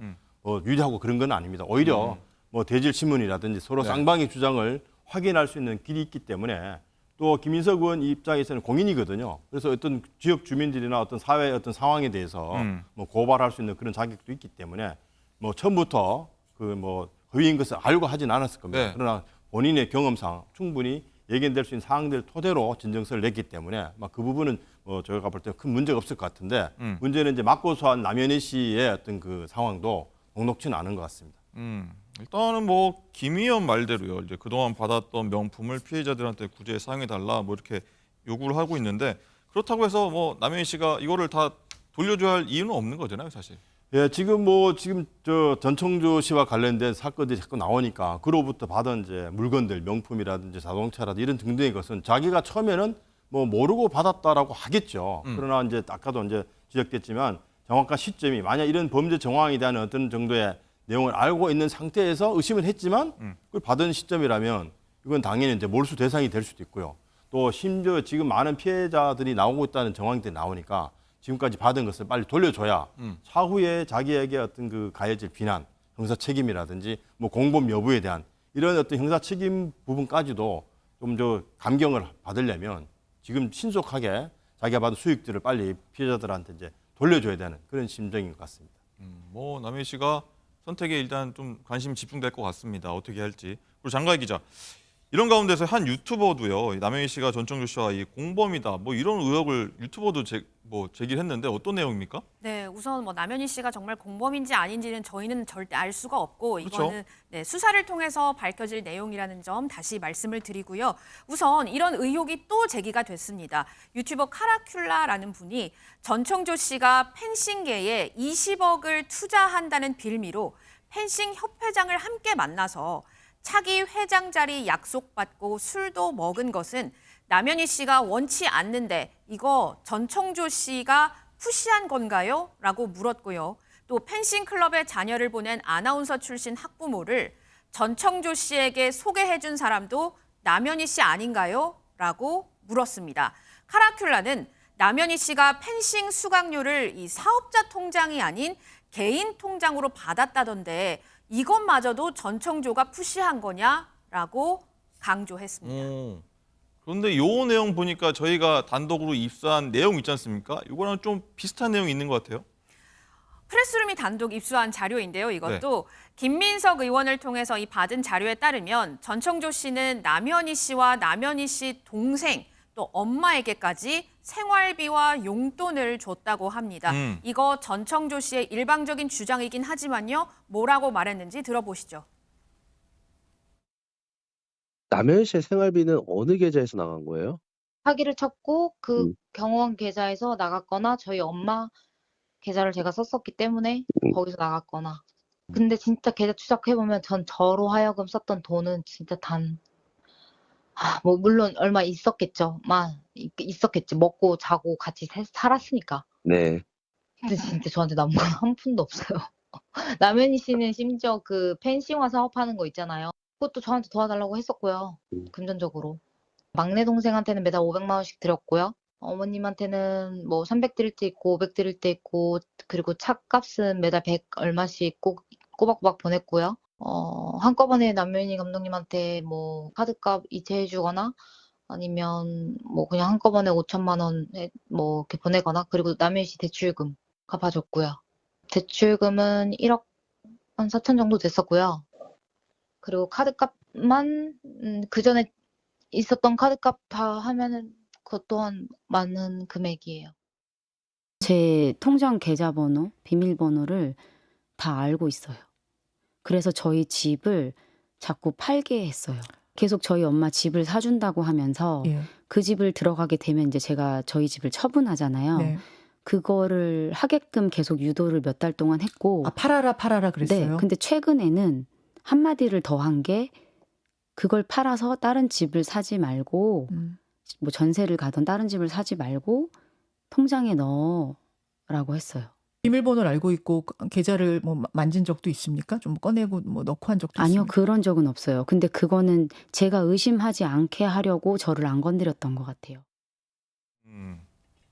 뭐 유리하고 그런 건 아닙니다. 오히려 뭐 대질 신문이라든지 서로 네. 쌍방의 주장을 확인할 수 있는 길이 있기 때문에 또 김민석 의원 입장에서는 공인이거든요. 그래서 어떤 지역 주민들이나 어떤 사회의 어떤 상황에 대해서 뭐 고발할 수 있는 그런 자격도 있기 때문에 뭐 처음부터 그 뭐 허위인 것을 알고 하진 않았을 겁니다. 네. 그러나 본인의 경험상 충분히 예견될 수 있는 사항들 토대로 진정서를 냈기 때문에 막 그 부분은 뭐 저희가 볼 때 큰 문제가 없을 것 같은데 문제는 이제 맞고소한 남현희 씨의 어떤 그 상황도 녹록치는 않은 것 같습니다. 일단은 뭐 김 의원 말대로요. 이제 그동안 받았던 명품을 피해자들한테 구제에 사용해달라 뭐 이렇게 요구를 하고 있는데 그렇다고 해서 뭐 남현희 씨가 이거를 다 돌려줘야 할 이유는 없는 거잖아요, 사실. 예, 지금 저 전청조 씨와 관련된 사건들이 자꾸 나오니까 그로부터 받은 이제 물건들, 명품이라든지 자동차라든지 이런 등등의 것은 자기가 처음에는 뭐 모르고 받았다라고 하겠죠. 그러나 이제 아까도 이제 지적됐지만 정확한 시점이 만약 이런 범죄 정황에 대한 어떤 정도의 내용을 알고 있는 상태에서 의심을 했지만 그걸 받은 시점이라면 이건 당연히 이제 몰수 대상이 될 수도 있고요. 또 심지어 지금 많은 피해자들이 나오고 있다는 정황들이 나오니까 지금까지 받은 것을 빨리 돌려줘야 차후에 자기에게 어떤 그 가해질 비난, 형사 책임이라든지 뭐 공범 여부에 대한 이런 어떤 형사 책임 부분까지도 좀 저 감경을 받으려면 지금 신속하게 자기가 받은 수익들을 빨리 피해자들한테 이제 돌려줘야 되는 그런 심정인 것 같습니다. 뭐 남현희 씨가 선택에 일단 좀 관심이 집중될 것 같습니다. 어떻게 할지. 그리고 장가희 기자, 이런 가운데서 한 유튜버도요, 남현희 씨가 전청조 씨와 이 공범이다, 뭐 이런 의혹을 유튜버도 제기를 했는데 어떤 내용입니까? 네, 우선 뭐 남현희 씨가 정말 공범인지 아닌지는 저희는 절대 알 수가 없고 그렇죠. 이거는 네, 수사를 통해서 밝혀질 내용이라는 점 다시 말씀을 드리고요. 우선 이런 의혹이 또 제기가 됐습니다. 유튜버 카라큘라라는 분이 전청조 씨가 펜싱계에 20억을 투자한다는 빌미로 펜싱 협회장을 함께 만나서 차기 회장 자리 약속받고 술도 먹은 것은 남현희 씨가 원치 않는데 이거 전청조 씨가 푸시한 건가요? 라고 물었고요. 또 펜싱 클럽에 자녀를 보낸 아나운서 출신 학부모를 전청조 씨에게 소개해준 사람도 남현희 씨 아닌가요? 라고 물었습니다. 카라큘라는 남현희 씨가 펜싱 수강료를 이 사업자 통장이 아닌 개인 통장으로 받았다던데 이것마저도 전청조가 푸시한 거냐라고 강조했습니다. 그런데 요 내용 보니까 저희가 단독으로 입수한 내용 있지 않습니까? 이거랑 좀 비슷한 내용이 있는 것 같아요. 프레스룸이 단독 입수한 자료인데요. 이것도 김민석 의원을 통해서 이 받은 자료에 따르면 전청조 씨는 남현희 씨와 남현희 씨 동생 또 엄마에게까지 생활비와 용돈을 줬다고 합니다. 이거 전청조 씨의 일방적인 주장이긴 하지만요. 뭐라고 말했는지 들어보시죠. 남현희 씨의 생활비는 어느 계좌에서 나간 거예요? 사기를 쳤고 그 경호원 계좌에서 나갔거나 저희 엄마 계좌를 제가 썼었기 때문에 거기서 나갔거나. 근데 진짜 계좌 추적해보면 전 저로 하여금 썼던 돈은 진짜 뭐 물론 얼마 있었겠지. 먹고 자고 같이 살았으니까. 네. 근데 진짜 저한테 남은 건 한 푼도 없어요. 남현희 씨는 심지어 그 펜싱화 사업하는 거 있잖아요. 그것도 저한테 도와달라고 했었고요. 금전적으로. 막내 동생한테는 매달 500만 원씩 드렸고요. 어머님한테는 뭐 300 드릴 때 있고 500 드릴 때 있고 그리고 차값은 매달 100 얼마씩 꼬박꼬박 보냈고요. 한꺼번에 남현희 감독님한테 뭐 카드값 이체해 주거나 아니면 뭐 그냥 한꺼번에 5천만 원 뭐 이렇게 보내거나 그리고 남현희 씨 대출금 갚아줬고요. 대출금은 1억 한 4천 정도 됐었고요. 그리고 카드값만 그 전에 있었던 카드값 다 하면은 그것 또한 많은 금액이에요. 제 통장 계좌번호, 비밀번호를 다 알고 있어요. 그래서 저희 집을 자꾸 팔게 했어요. 계속 저희 엄마 집을 사준다고 하면서 그 집을 들어가게 되면 이제 제가 저희 집을 처분하잖아요. 네. 그거를 하게끔 계속 유도를 몇 달 동안 했고. 팔아라 그랬어요? 네. 근데 최근에는 한마디를 더 한 게 그걸 팔아서 다른 집을 사지 말고 뭐 전세를 가던 다른 집을 사지 말고 통장에 넣어라고 했어요. 비밀번호를 알고 있고 계좌를 뭐 만진 적도 있습니까? 좀 꺼내고 뭐 넣고 한 적도 아니요, 있습니까? 그런 적은 없어요. 근데 그거는 제가 의심하지 않게 하려고 저를 안 건드렸던 것 같아요.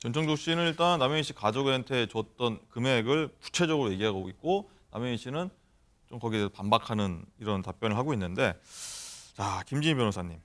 전청조 씨는 일단 남현희 씨 가족한테 줬던 금액을 구체적으로 얘기하고 있고 남현희 씨는 좀 거기에 대해서 반박하는 이런 답변을 하고 있는데, 자, 김진희 변호사님,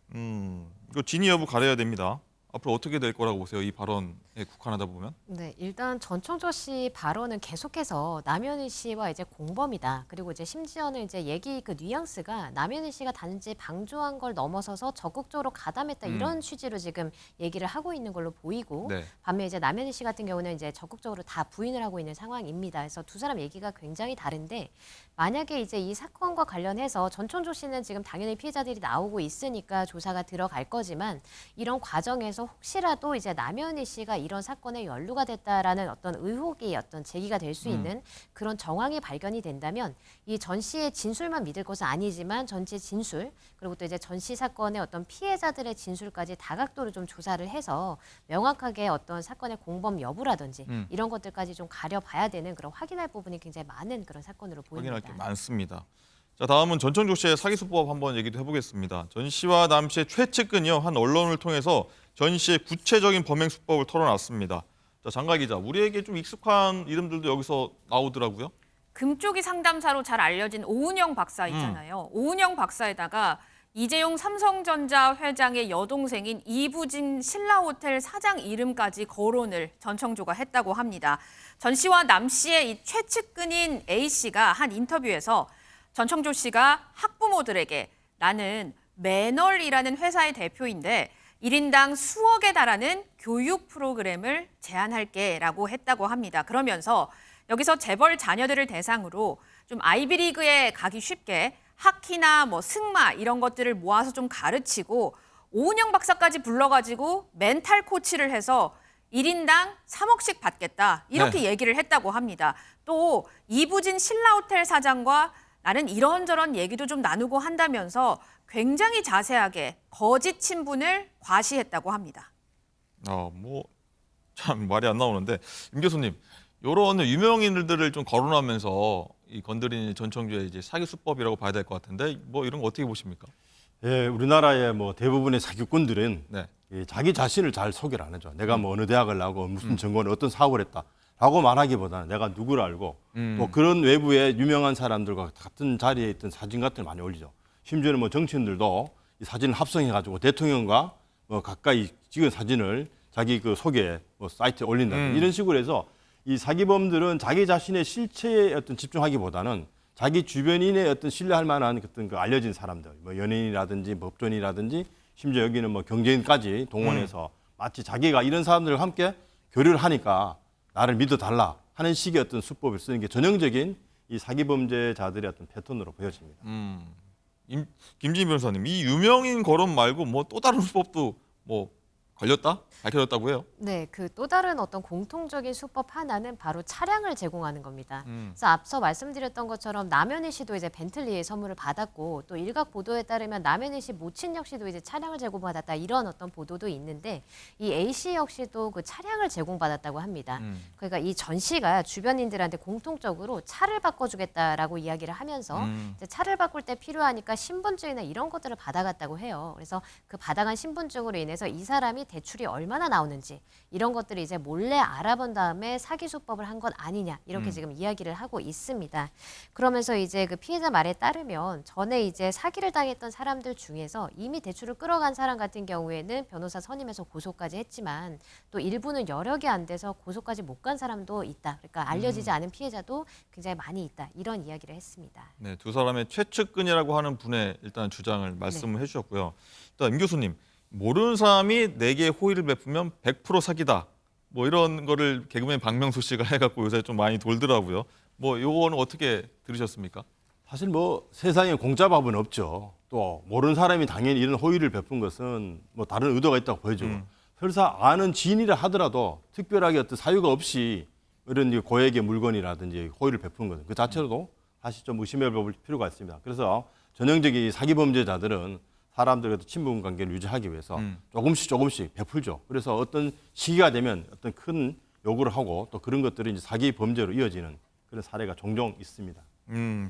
이거 진위 여부 가려야 됩니다. 앞으로 어떻게 될 거라고 보세요? 이 발언에 국한하다 보면? 네, 일단 전청조 씨 발언은 계속해서 남현희 씨와 이제 공범이다. 그리고 이제 심지어는 이제 얘기 그 뉘앙스가 남현희 씨가 단지 방조한 걸 넘어서서 적극적으로 가담했다 이런 취지로 지금 얘기를 하고 있는 걸로 보이고 반면 이제 남현희 씨 같은 경우는 이제 적극적으로 다 부인을 하고 있는 상황입니다. 그래서 두 사람 얘기가 굉장히 다른데 만약에 이제 이 사건과 관련해서 전청조 씨는 지금 당연히 피해자들이 나오고 있으니까 조사가 들어갈 거지만 이런 과정에서 혹시라도 이제 남현희 씨가 이런 사건에 연루가 됐다라는 어떤 의혹이 어떤 제기가 될 수 있는 그런 정황이 발견이 된다면 이 전 씨의 진술만 믿을 것은 아니지만 전체 진술 그리고 또 이제 전 씨 사건의 어떤 피해자들의 진술까지 다각도로 좀 조사를 해서 명확하게 어떤 사건의 공범 여부라든지 이런 것들까지 좀 가려봐야 되는 그런 확인할 부분이 굉장히 많은 그런 사건으로 보입니다. 확인할 게 많습니다. 자, 다음은 전청조 씨의 사기 수법 한번 얘기도 해보겠습니다. 전 씨와 남 씨의 최측근이요, 한 언론을 통해서 전 씨의 구체적인 범행 수법을 털어놨습니다. 자, 장가 기자, 우리에게 좀 익숙한 이름들도 여기서 나오더라고요. 금쪽이 상담사로 잘 알려진 오은영 박사 있잖아요. 오은영 박사에다가 이재용 삼성전자 회장의 여동생인 이부진 신라호텔 사장 이름까지 거론을 전청조가 했다고 합니다. 전 씨와 남 씨의 이 최측근인 A 씨가 한 인터뷰에서 전청조 씨가 학부모들에게 나는 매널이라는 회사의 대표인데 1인당 수억에 달하는 교육 프로그램을 제안할게라고 했다고 합니다. 그러면서 여기서 재벌 자녀들을 대상으로 좀 아이비리그에 가기 쉽게 하키나 뭐 승마 이런 것들을 모아서 좀 가르치고 오은영 박사까지 불러가지고 멘탈 코치를 해서 1인당 3억씩 받겠다 이렇게 네. 얘기를 했다고 합니다. 또 이부진 신라호텔 사장과 나는 이런저런 얘기도 좀 나누고 한다면서 굉장히 자세하게 거짓 친분을 과시했다고 합니다. 뭐 참 말이 안 나오는데 임 교수님, 이런 유명인들을 좀 거론하면서 이 건드린 전청조의 이제 사기 수법이라고 봐야 될 것 같은데 뭐 이런 거 어떻게 보십니까? 예, 우리나라의 뭐 대부분의 사기꾼들은 네. 자기 자신을 잘 소개를 안 해줘. 내가 뭐 어느 대학을 나오고 무슨 전공을 어떤 사업을 했다라고 말하기보다는 내가 누구를 알고 또 그런 외부의 유명한 사람들과 같은 자리에 있던 사진 같은 걸 많이 올리죠. 심지어는 뭐 정치인들도 이 사진을 합성해가지고 대통령과 뭐 가까이 찍은 사진을 자기 그 소개 뭐 사이트에 올린다. 이런 식으로 해서 이 사기범들은 자기 자신의 실체에 어떤 집중하기보다는 자기 주변인의 어떤 신뢰할 만한 어떤 그 알려진 사람들, 뭐 연예인이라든지 법조인이라든지 심지어 여기는 뭐 경제인까지 동원해서 마치 자기가 이런 사람들과 함께 교류를 하니까 나를 믿어달라 하는 식의 어떤 수법을 쓰는 게 전형적인 이 사기범죄자들의 어떤 패턴으로 보여집니다. 김진희 변호사님, 이 유명인 거론 말고 뭐 또 다른 수법도 뭐 걸렸다? 밝혀졌다고 해요? 네, 그 또 다른 어떤 공통적인 수법 하나는 바로 차량을 제공하는 겁니다. 그래서 앞서 말씀드렸던 것처럼 남현희 씨도 이제 벤틀리의 선물을 받았고 또 일각 보도에 따르면 남현희 씨 모친 역시도 이제 차량을 제공받았다 이런 어떤 보도도 있는데 이 A 씨 역시도 그 차량을 제공받았다고 합니다. 그러니까 이 전 씨가 주변인들한테 공통적으로 차를 바꿔주겠다라고 이야기를 하면서 이제 차를 바꿀 때 필요하니까 신분증이나 이런 것들을 받아갔다고 해요. 그래서 그 받아간 신분증으로 인해서 이 사람이 대출이 얼마나 나오는지 이런 것들을 이제 몰래 알아본 다음에 사기 수법을 한 것 아니냐 이렇게 지금 이야기를 하고 있습니다. 그러면서 이제 그 피해자 말에 따르면 전에 이제 사기를 당했던 사람들 중에서 이미 대출을 끌어간 사람 같은 경우에는 변호사 선임해서 고소까지 했지만 또 일부는 여력이 안 돼서 고소까지 못 간 사람도 있다. 그러니까 알려지지 않은 피해자도 굉장히 많이 있다. 이런 이야기를 했습니다. 네, 두 사람의 최측근이라고 하는 분의 일단 주장을 말씀을 해주셨고요. 일단 임 교수님, 모르는 사람이 내게 호의를 베푸면 100% 사기다. 뭐 이런 거를 개그맨 박명수 씨가 해갖고 요새 좀 많이 돌더라고요. 뭐 요거는 어떻게 들으셨습니까? 사실 뭐 세상에 공짜 밥은 없죠. 또 모르는 사람이 당연히 이런 호의를 베푼 것은 뭐 다른 의도가 있다고 보여지고 설사 아는 지인이라 하더라도 특별하게 어떤 사유가 없이 이런 고액의 물건이라든지 호의를 베푸는 것은 그 자체로도 사실 좀 의심해 볼 필요가 있습니다. 그래서 전형적인 사기 범죄자들은 사람들과 친분 관계를 유지하기 위해서 조금씩 베풀죠. 그래서 어떤 시기가 되면 어떤 큰 요구를 하고 또 그런 것들이 이제 사기 범죄로 이어지는 그런 사례가 종종 있습니다.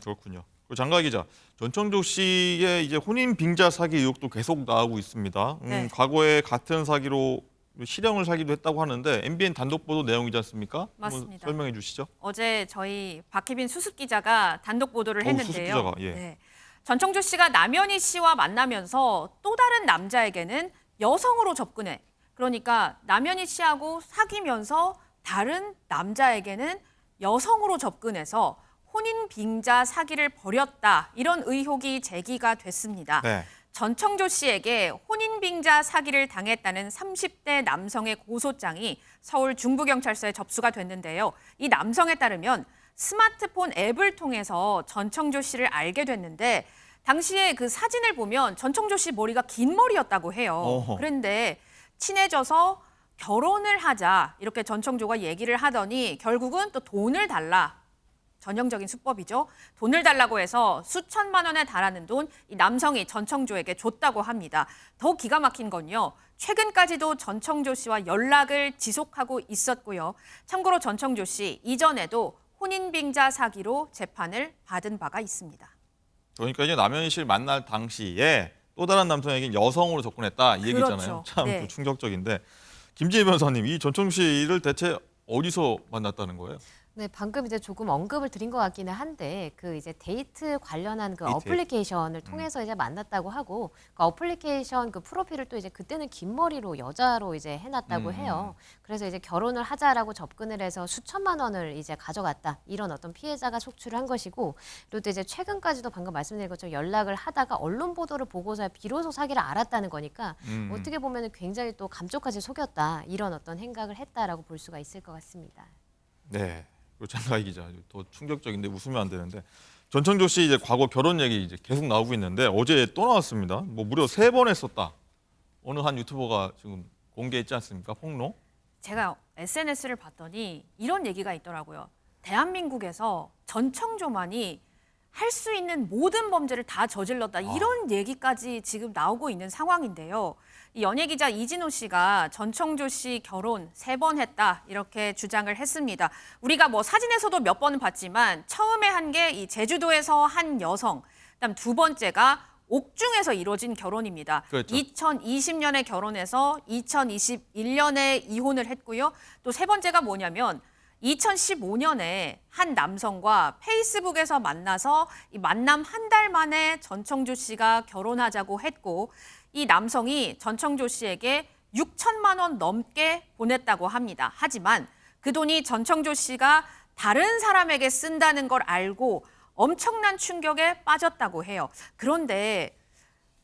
그렇군요. 그리고 장가 기자, 전청조 씨의 이제 혼인 빙자 사기 의혹도 계속 나오고 있습니다. 네. 과거에 같은 사기로 실형을 살기도 했다고 하는데 MBN 단독 보도 내용이지 않습니까? 맞습니다. 설명해 주시죠. 어제 저희 박혜빈 수습 기자가 단독 보도를 했는데요. 수습 기자가, 예. 네. 전청조 씨가 남현희 씨와 만나면서 또 다른 남자에게는 여성으로 접근해. 그러니까 남현희 씨하고 사귀면서 다른 남자에게는 여성으로 접근해서 혼인 빙자 사기를 벌였다. 이런 의혹이 제기가 됐습니다. 네. 전청조 씨에게 혼인 빙자 사기를 당했다는 30대 남성의 고소장이 서울 중부경찰서에 접수가 됐는데요. 이 남성에 따르면 스마트폰 앱을 통해서 전청조 씨를 알게 됐는데 당시에 그 사진을 보면 전청조 씨 머리가 긴 머리였다고 해요. 어허. 그런데 친해져서 결혼을 하자 이렇게 전청조가 얘기를 하더니 결국은 또 돈을 달라. 전형적인 수법이죠. 돈을 달라고 해서 수천만 원에 달하는 돈 이 남성이 전청조에게 줬다고 합니다. 더 기가 막힌 건요. 최근까지도 전청조 씨와 연락을 지속하고 있었고요. 참고로 전청조 씨 이전에도 혼인빙자 사기로 재판을 받은 바가 있습니다. 그러니까 이제 남현희 씨를 만날 당시에 또 다른 남성에게 여성으로 접근했다 이 얘기잖아요. 그렇죠. 참 네. 충격적인데 김진희 변호사님, 이 전청조 씨를 대체 어디서 만났다는 거예요? 네, 방금 이제 조금 언급을 드린 것 같기는 한데 그 이제 데이트 관련한 그 데이트. 어플리케이션을 통해서 이제 만났다고 하고 그 어플리케이션 그 프로필을 또 이제 그때는 긴 머리로 여자로 이제 해놨다고 해요. 그래서 이제 결혼을 하자라고 접근을 해서 수천만 원을 이제 가져갔다 이런 어떤 피해자가 속출을 한 것이고 그리고 또 이제 최근까지도 방금 말씀드린 것처럼 연락을 하다가 언론 보도를 보고서 비로소 사기를 알았다는 거니까 어떻게 보면 굉장히 또 감쪽같이 속였다 이런 어떤 행각을 했다라고 볼 수가 있을 것 같습니다. 네. 장가희 기자 더 충격적인데 웃으면 안 되는데 전청조 씨 이제 과거 결혼 얘기 이제 계속 나오고 있는데 어제 또 나왔습니다. 뭐 무려 3번 했었다. 어느 한 유튜버가 지금 공개했지 않습니까? 폭로? 제가 SNS를 봤더니 이런 얘기가 있더라고요. 대한민국에서 전청조만이 할 수 있는 모든 범죄를 다 저질렀다. 이런 얘기까지 지금 나오고 있는 상황인데요. 이 연예기자 이진호 씨가 전청조 씨 결혼 3번 했다 이렇게 주장을 했습니다. 우리가 뭐 사진에서도 몇 번은 봤지만 처음에 한 게 이 제주도에서 한 여성, 그다음 두 번째가 옥중에서 이루어진 결혼입니다. 그렇죠. 2020년에 결혼해서 2021년에 이혼을 했고요. 또 세 번째가 뭐냐면 2015년에 한 남성과 페이스북에서 만나서 이 만남 한 달 만에 전청조 씨가 결혼하자고 했고 이 남성이 전청조 씨에게 6천만 원 넘게 보냈다고 합니다. 하지만 그 돈이 전청조 씨가 다른 사람에게 쓴다는 걸 알고 엄청난 충격에 빠졌다고 해요. 그런데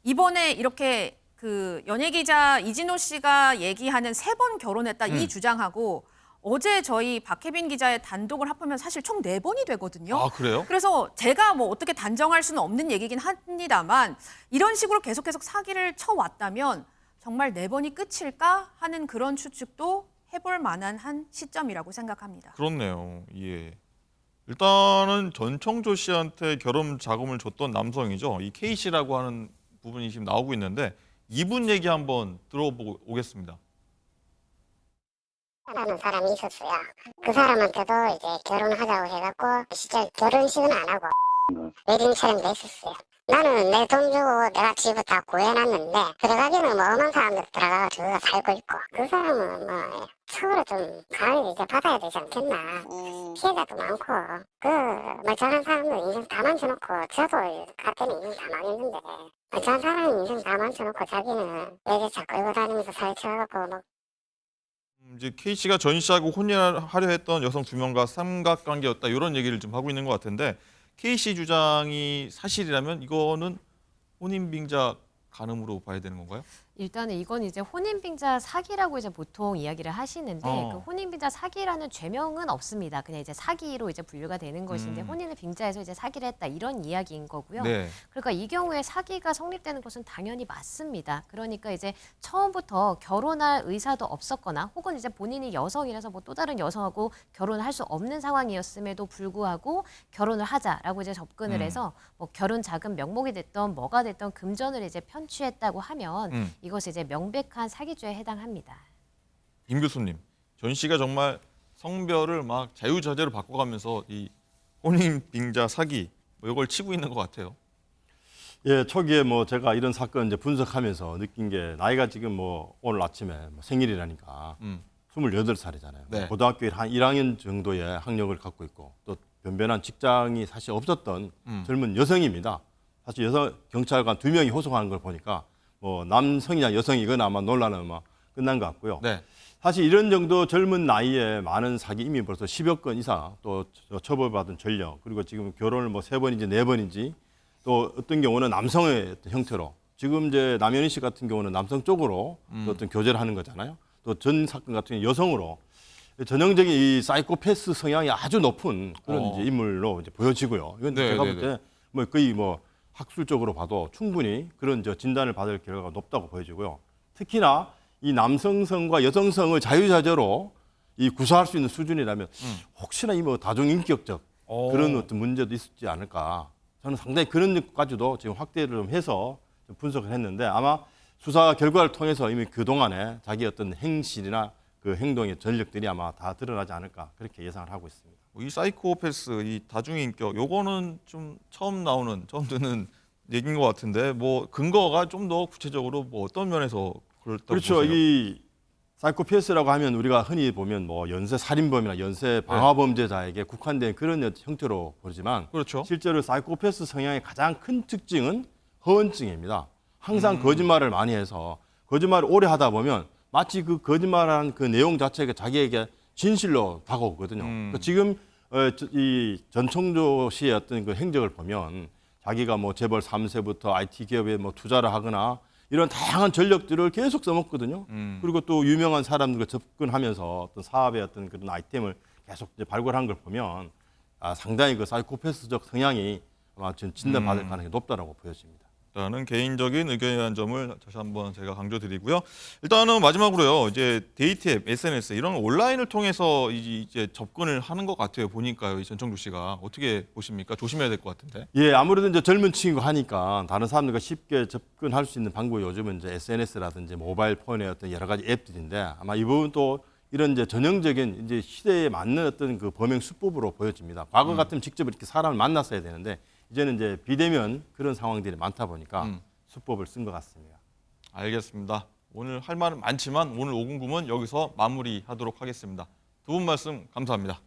이번에 이렇게 그 연예기자 이진호 씨가 얘기하는 3번 결혼했다 이 주장하고 어제 저희 박혜빈 기자의 단독을 합하면 사실 총 4번이 되거든요. 아, 그래요? 그래서 제가 뭐 어떻게 단정할 수는 없는 얘기긴 합니다만 이런 식으로 계속해서 사기를 쳐왔다면 정말 4번이 끝일까 하는 그런 추측도 해볼 만한 한 시점이라고 생각합니다. 그렇네요. 예. 일단은 전청조 씨한테 결혼 자금을 줬던 남성이죠. 이 K 씨라고 하는 부분이 지금 나오고 있는데 이분 얘기 한번 들어보고 오겠습니다. 라는 사람이 있었어요. 그 사람한테도 이제 결혼하자고 해갖고 진짜 결혼식은 안 하고 웨딩 촬영도 했었어요. 나는 내 돈 주고 내가 집을 다 구해놨는데 들어가기는 뭐 엄한 사람들 들어가서 살고 있고 그 사람은 뭐 처우를 좀 강하게 이제 받아야 되지 않겠나. 피해자도 많고 그 멀쩡한 사람들 인생 다 망쳐놓고 저도 같은 인생 다 망했는데 멀쩡한 사람은 인생 다 망쳐놓고 자기는 외제차 끌고 다니면서 살쳐갖고 뭐 이제 K 씨가 전 씨하고 혼인하려 했던 여성 2명과 삼각관계였다 이런 얘기를 좀 하고 있는 것 같은데 K 씨 주장이 사실이라면 이거는 혼인빙자 간음으로 봐야 되는 건가요? 일단은 이건 이제 혼인빙자 사기라고 이제 보통 이야기를 하시는데 어. 그 혼인빙자 사기라는 죄명은 없습니다. 그냥 이제 사기로 이제 분류가 되는 것인데 혼인을 빙자해서 이제 사기를 했다 이런 이야기인 거고요. 네. 그러니까 이 경우에 사기가 성립되는 것은 당연히 맞습니다. 그러니까 이제 처음부터 결혼할 의사도 없었거나 혹은 이제 본인이 여성이라서 뭐 또 다른 여성하고 결혼을 할 수 없는 상황이었음에도 불구하고 결혼을 하자라고 이제 접근을 해서 뭐 결혼 자금 명목이 됐던 뭐가 됐던 금전을 이제 편취했다고 하면 이것이 이제 명백한 사기죄에 해당합니다. 김 교수님, 전 씨가 정말 성별을 막 자유자재로 바꿔가면서 이 혼인빙자 사기 뭐 이걸 치고 있는 것 같아요. 예, 초기에 뭐 제가 이런 사건 이제 분석하면서 느낀 게 나이가 지금 뭐 오늘 아침에 뭐 생일이라니까 28살이잖아요. 네. 고등학교 한 1학년 정도의 학력을 갖고 있고 또 변변한 직장이 사실 없었던 젊은 여성입니다. 사실 여성 경찰관 2명이 호송하는 걸 보니까 뭐 남성이냐 여성이거나 아마 논란은 아마 끝난 것 같고요. 네. 사실 이런 정도 젊은 나이에 많은 사기 이미 벌써 10여 건 이상 또 처벌받은 전력 그리고 지금 결혼을 뭐 3번인지 4번인지 또 어떤 경우는 남성의 어떤 형태로 지금 이제 남현희 씨 같은 경우는 남성 쪽으로 또 어떤 교제를 하는 거잖아요. 또 전 사건 같은 경우 여성으로 전형적인 이 사이코패스 성향이 아주 높은 그런 이제 인물로 이제 보여지고요. 이건 네, 제가 네, 볼 때 뭐 거의 뭐 학술적으로 봐도 충분히 그런 저 진단을 받을 결과가 높다고 보여지고요. 특히나 이 남성성과 여성성을 자유자재로 이 구사할 수 있는 수준이라면 혹시나 이 뭐 다중인격적 그런 어떤 문제도 있지 않을까. 저는 상당히 그런 것까지도 지금 확대를 좀 해서 좀 분석을 했는데 아마 수사 결과를 통해서 이미 그동안에 자기 어떤 행실이나 그 행동의 전력들이 아마 다 드러나지 않을까 그렇게 예상을 하고 있습니다. 이 사이코패스, 이 다중인격, 요거는 좀 처음 듣는 얘기인 것 같은데 뭐 근거가 좀 더 구체적으로 뭐 어떤 면에서 그렇다고 그렇죠. 보세요? 이 사이코패스라고 하면 우리가 흔히 보면 뭐 연쇄 살인범이나 연쇄 방화범죄자에게 국한된 그런 형태로 보지만 그렇죠. 실제로 사이코패스 성향의 가장 큰 특징은 허언증입니다. 항상 거짓말을 많이 해서 거짓말을 오래 하다 보면 마치 그 거짓말한 그 내용 자체가 자기에게 진실로 다가오거든요. 그러니까 지금 이 전청조 씨의 어떤 그 행적을 보면 자기가 뭐 재벌 3세부터 IT 기업에 뭐 투자를 하거나 이런 다양한 전력들을 계속 써먹거든요. 그리고 또 유명한 사람들과 접근하면서 어떤 사업의 어떤 그런 아이템을 계속 이제 발굴한 걸 보면 상당히 그 사이코패스적 성향이 아마 진단받을 가능성이 높다라고 보여집니다. 일단은 개인적인 의견이라는 점을 다시 한번 제가 강조드리고요. 일단은 마지막으로요. 이제 데이트 앱, SNS 이런 온라인을 통해서 이제 접근을 하는 것 같아요. 보니까요. 이 전청조 씨가 어떻게 보십니까? 조심해야 될 것 같은데. 예, 아무래도 이제 젊은 친구 하니까 다른 사람들과 쉽게 접근할 수 있는 방법이 요즘은 이제 SNS라든지 모바일 폰의 어떤 여러 가지 앱들인데 아마 이 부분 또 이런 이제 전형적인 이제 시대에 맞는 어떤 그 범행 수법으로 보여집니다. 과거 같으면 직접 이렇게 사람을 만났어야 되는데 이제는 이제 비대면 그런 상황들이 많다 보니까 수법을 쓴 것 같습니다. 알겠습니다. 오늘 할 말은 많지만 오늘 5궁금은 여기서 마무리하도록 하겠습니다. 두 분 말씀 감사합니다.